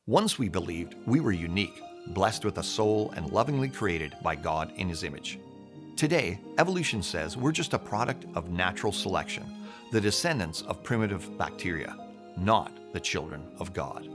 Once we believed we were unique, blessed with a soul and lovingly created by God in His image. Today, evolution says we're just a product of natural selection, the descendants of primitive bacteria, not the children of God.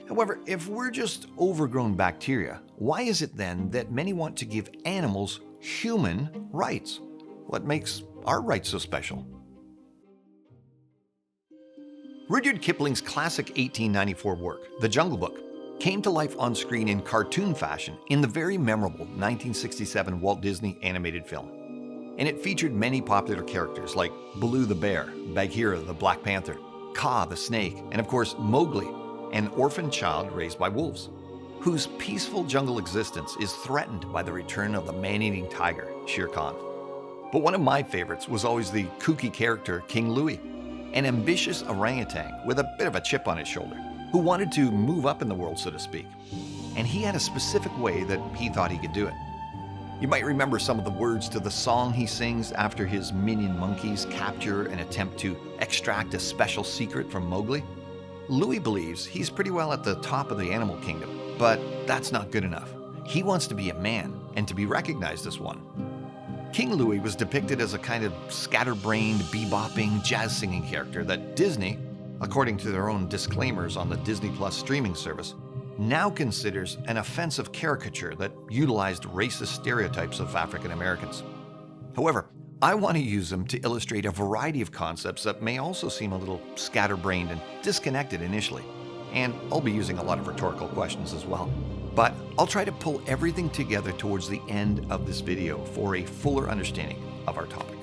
However, if we're just overgrown bacteria, why is it then that many want to give animals human rights? What makes our rights so special? Rudyard Kipling's classic 1894 work, The Jungle Book, came to life on screen in cartoon fashion in the very memorable 1967 Walt Disney animated film. And it featured many popular characters like Baloo the bear, Bagheera the Black Panther, Kaa the snake, and of course Mowgli, an orphan child raised by wolves, whose peaceful jungle existence is threatened by the return of the man-eating tiger, Shere Khan. But one of my favorites was always the kooky character King Louie, an ambitious orangutan with a bit of a chip on his shoulder, who wanted to move up in the world, so to speak. And he had a specific way that he thought he could do it. You might remember some of the words to the song he sings after his minion monkeys capture and attempt to extract a special secret from Mowgli. Louie believes he's pretty well at the top of the animal kingdom, but that's not good enough. He wants to be a man and to be recognized as one. King Louie was depicted as a kind of scatterbrained, bebopping, jazz-singing character that Disney, according to their own disclaimers on the Disney Plus streaming service, now considers an offensive caricature that utilized racist stereotypes of African Americans. However, I want to use them to illustrate a variety of concepts that may also seem a little scatterbrained and disconnected initially. And I'll be using a lot of rhetorical questions as well. But I'll try to pull everything together towards the end of this video for a fuller understanding of our topic.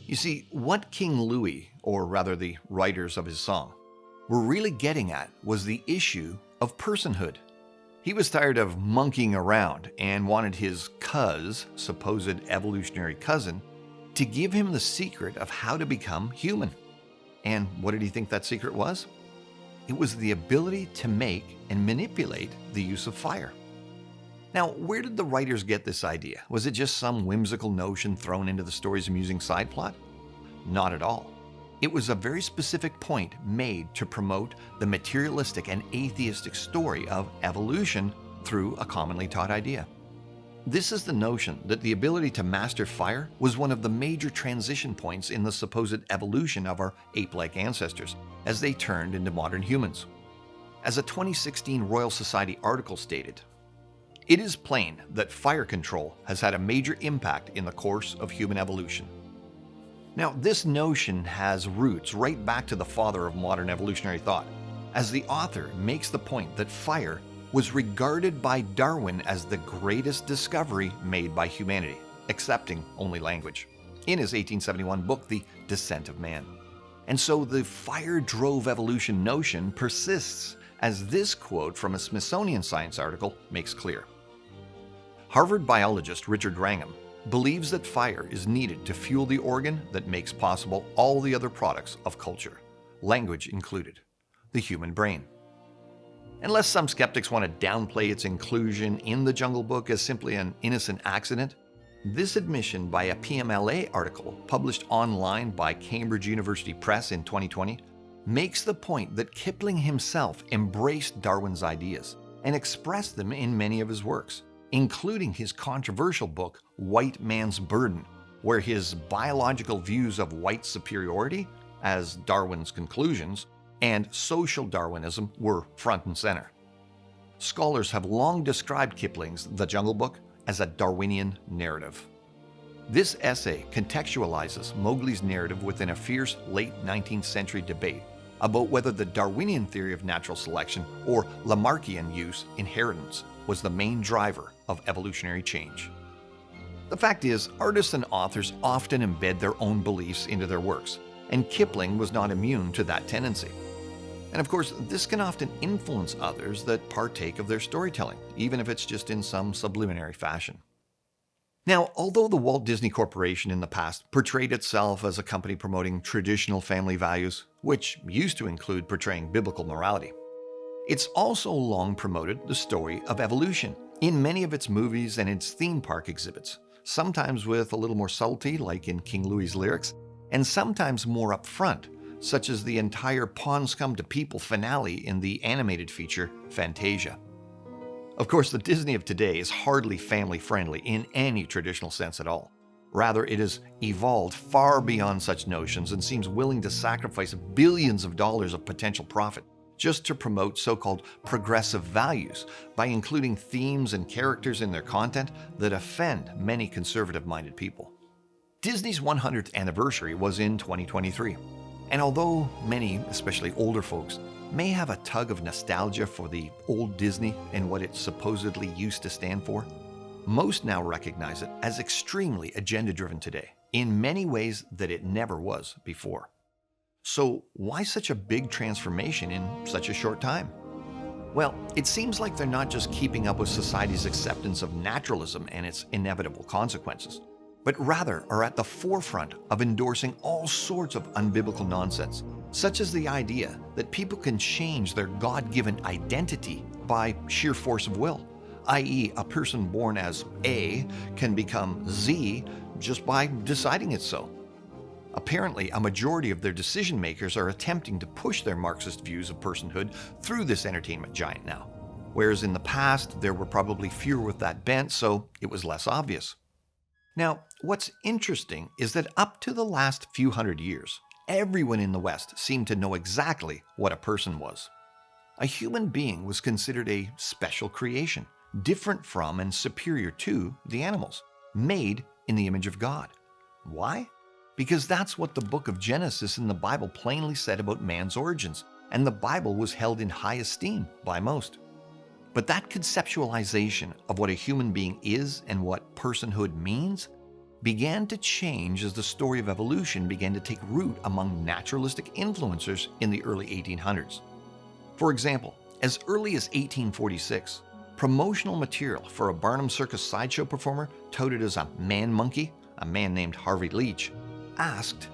You see, what King Louie, or rather the writers of his song, were really getting at was the issue of personhood. He was tired of monkeying around and wanted his supposed evolutionary cousin, to give him the secret of how to become human. And what did he think that secret was? It was the ability to make and manipulate the use of fire. Now, where did the writers get this idea? Was it just some whimsical notion thrown into the story's amusing side plot? Not at all. It was a very specific point made to promote the materialistic and atheistic story of evolution through a commonly taught idea. This is the notion that the ability to master fire was one of the major transition points in the supposed evolution of our ape-like ancestors as they turned into modern humans. As a 2016 Royal Society article stated, "It is plain that fire control has had a major impact in the course of human evolution." Now, this notion has roots right back to the father of modern evolutionary thought, as the author makes the point that fire was regarded by Darwin as the greatest discovery made by humanity, accepting only language, in his 1871 book, The Descent of Man. And so the fire drove evolution notion persists, as this quote from a Smithsonian Science article makes clear. Harvard biologist Richard Wrangham believes that fire is needed to fuel the organ that makes possible all the other products of culture, language included, the human brain. Unless some skeptics want to downplay its inclusion in the Jungle Book as simply an innocent accident, this admission by a PMLA article published online by Cambridge University Press in 2020 makes the point that Kipling himself embraced Darwin's ideas and expressed them in many of his works, including his controversial book, White Man's Burden, where his biological views of white superiority, as Darwin's conclusions, and social Darwinism were front and center. Scholars have long described Kipling's The Jungle Book as a Darwinian narrative. This essay contextualizes Mowgli's narrative within a fierce late 19th century debate about whether the Darwinian theory of natural selection or Lamarckian use inheritance was the main driver of evolutionary change. The fact is, artists and authors often embed their own beliefs into their works, and Kipling was not immune to that tendency. And of course, this can often influence others that partake of their storytelling, even if it's just in some subliminary fashion. Now, although the Walt Disney Corporation in the past portrayed itself as a company promoting traditional family values, which used to include portraying biblical morality, it's also long promoted the story of evolution in many of its movies and its theme park exhibits, sometimes with a little more subtlety like in King Louie's lyrics, and sometimes more upfront, such as the entire Pawn Scum to People finale in the animated feature Fantasia. Of course, the Disney of today is hardly family-friendly in any traditional sense at all. Rather, it has evolved far beyond such notions and seems willing to sacrifice billions of dollars of potential profit just to promote so-called progressive values by including themes and characters in their content that offend many conservative-minded people. Disney's 100th anniversary was in 2023, and although many, especially older folks, may have a tug of nostalgia for the old Disney and what it supposedly used to stand for, most now recognize it as extremely agenda-driven today, in many ways that it never was before. So why such a big transformation in such a short time? Well, it seems like they're not just keeping up with society's acceptance of naturalism and its inevitable consequences, but rather are at the forefront of endorsing all sorts of unbiblical nonsense, such as the idea that people can change their God-given identity by sheer force of will, i.e., a person born as A can become Z just by deciding it's so. Apparently, a majority of their decision makers are attempting to push their Marxist views of personhood through this entertainment giant now, whereas in the past there were probably fewer with that bent, so it was less obvious. Now, what's interesting is that up to the last few hundred years, everyone in the West seemed to know exactly what a person was. A human being was considered a special creation, different from and superior to the animals, made in the image of God. Why? Because that's what the book of Genesis in the Bible plainly said about man's origins, and the Bible was held in high esteem by most. But that conceptualization of what a human being is and what personhood means began to change as the story of evolution began to take root among naturalistic influencers in the early 1800s. For example, as early as 1846, promotional material for a Barnum Circus sideshow performer touted as a man-monkey, a man named Harvey Leach, asked,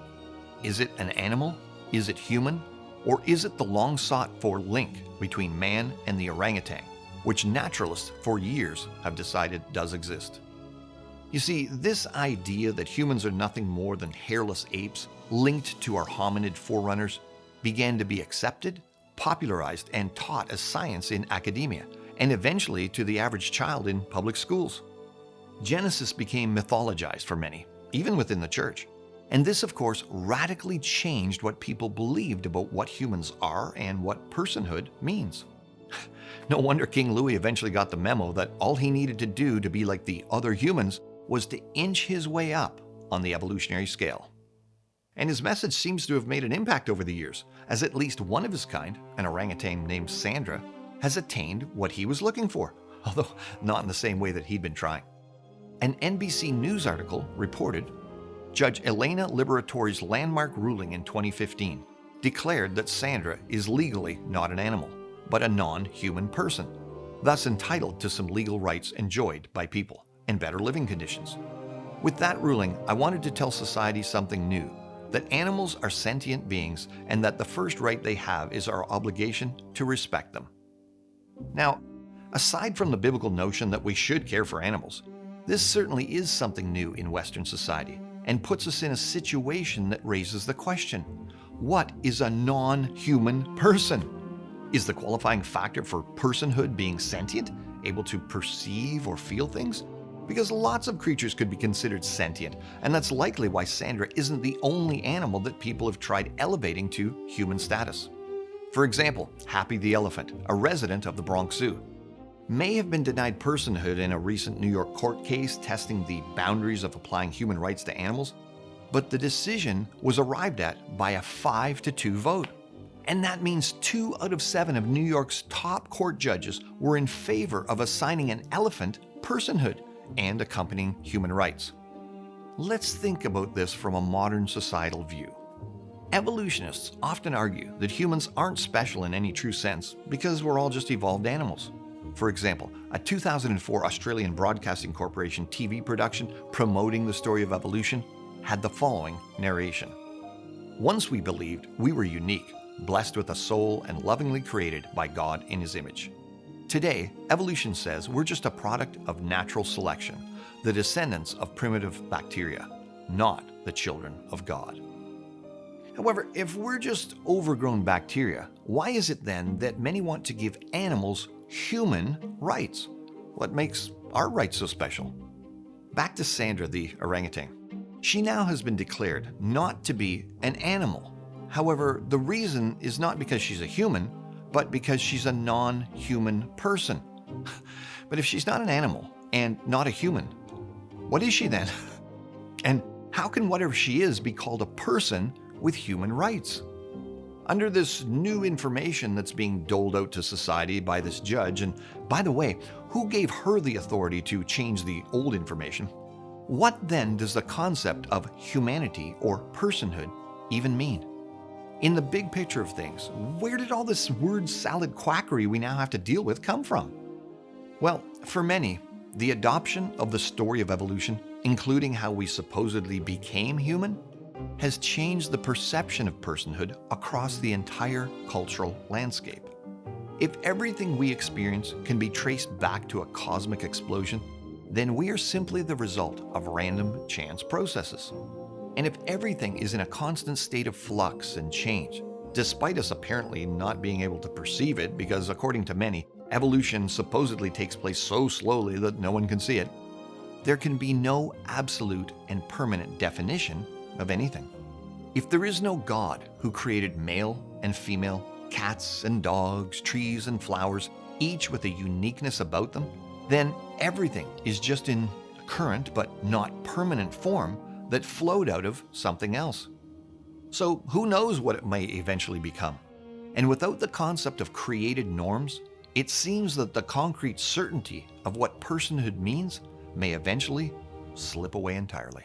is it an animal, is it human, or is it the long-sought-for link between man and the orangutan, which naturalists for years have decided does exist? You see, this idea that humans are nothing more than hairless apes linked to our hominid forerunners began to be accepted, popularized, and taught as science in academia, and eventually to the average child in public schools. Genesis became mythologized for many, even within the church. And this, of course, radically changed what people believed about what humans are and what personhood means. No wonder King Louis eventually got the memo that all he needed to do to be like the other humans was to inch his way up on the evolutionary scale. And his message seems to have made an impact over the years, as at least one of his kind, an orangutan named Sandra, has attained what he was looking for, although not in the same way that he'd been trying. An NBC News article reported Judge Elena Liberatori's landmark ruling in 2015 declared that Sandra is legally not an animal, but a non-human person, thus entitled to some legal rights enjoyed by people and better living conditions. With that ruling, I wanted to tell society something new, that animals are sentient beings and that the first right they have is our obligation to respect them. Now, aside from the biblical notion that we should care for animals, this certainly is something new in Western society and puts us in a situation that raises the question, what is a non-human person? Is the qualifying factor for personhood being sentient, able to perceive or feel things? Because lots of creatures could be considered sentient, and that's likely why Sandra isn't the only animal that people have tried elevating to human status. For example, Happy the elephant, a resident of the Bronx Zoo, may have been denied personhood in a recent New York court case testing the boundaries of applying human rights to animals, but the decision was arrived at by a 5-2 vote. And that means 2 out of 7 of New York's top court judges were in favor of assigning an elephant personhood and accompanying human rights. Let's think about this from a modern societal view. Evolutionists often argue that humans aren't special in any true sense because we're all just evolved animals. For example, a 2004 Australian Broadcasting Corporation TV production promoting the story of evolution had the following narration. Once we believed we were unique, blessed with a soul and lovingly created by God in His image. Today, evolution says we're just a product of natural selection, the descendants of primitive bacteria, not the children of God. However, if we're just overgrown bacteria, why is it then that many want to give animals human rights? What makes our rights so special? Back to Sandra the orangutan. She now has been declared not to be an animal. However, the reason is not because she's a human, but because she's a non-human person. But if she's not an animal and not a human, what is she then? And how can whatever she is be called a person with human rights? Under this new information that's being doled out to society by this judge, and by the way, who gave her the authority to change the old information? What then does the concept of humanity or personhood even mean? In the big picture of things, where did all this word salad quackery we now have to deal with come from? Well, for many, the adoption of the story of evolution, including how we supposedly became human, has changed the perception of personhood across the entire cultural landscape. If everything we experience can be traced back to a cosmic explosion, then we are simply the result of random chance processes. And if everything is in a constant state of flux and change, despite us apparently not being able to perceive it because, according to many, evolution supposedly takes place so slowly that no one can see it, there can be no absolute and permanent definition of anything. If there is no God who created male and female, cats and dogs, trees and flowers, each with a uniqueness about them, then everything is just in current but not permanent form that flowed out of something else. So who knows what it may eventually become? And without the concept of created norms, it seems that the concrete certainty of what personhood means may eventually slip away entirely.